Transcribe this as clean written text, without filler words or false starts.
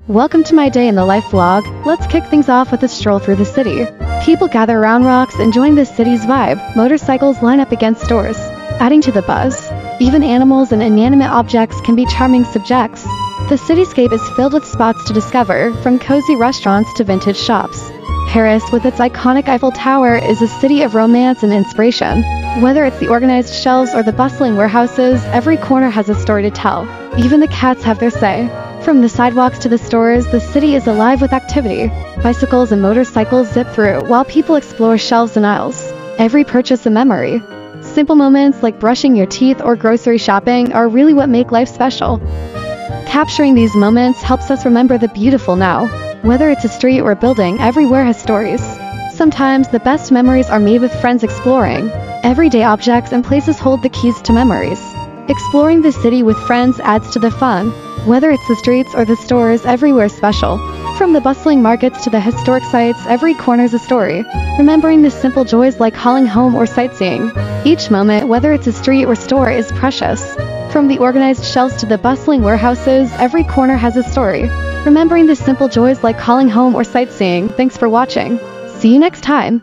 Welcome to my day in the life vlog. Let's kick things off with a stroll through the city. People gather around rocks enjoying the city's vibe. Motorcycles line up against stores, adding to the buzz. Even animals and inanimate objects can be charming subjects. The cityscape is filled with spots to discover, from cozy restaurants to vintage shops. Paris, with its iconic Eiffel Tower, is a city of romance and inspiration. Whether it's the organized shelves or the bustling warehouses, every corner has a story to tell. Even the cats have their say. From the sidewalks to the stores, the city is alive with activity. Bicycles and motorcycles zip through, while people explore shelves and aisles. Every purchase a memory. Simple moments like brushing your teeth or grocery shopping are really what make life special. Capturing these moments helps us remember the beautiful now. Whether it's a street or a building, everywhere has stories. Sometimes the best memories are made with friends exploring. Everyday objects and places hold the keys to memories. Exploring the city with friends adds to the fun. Whether it's the streets or the stores, everywhere is special. From the bustling markets to the historic sites, every corner's a story. Remembering the simple joys like calling home or sightseeing. Each moment, whether it's a street or store, is precious. From the organized shelves to the bustling warehouses, every corner has a story. Remembering the simple joys like calling home or sightseeing. Thanks for watching. See you next time.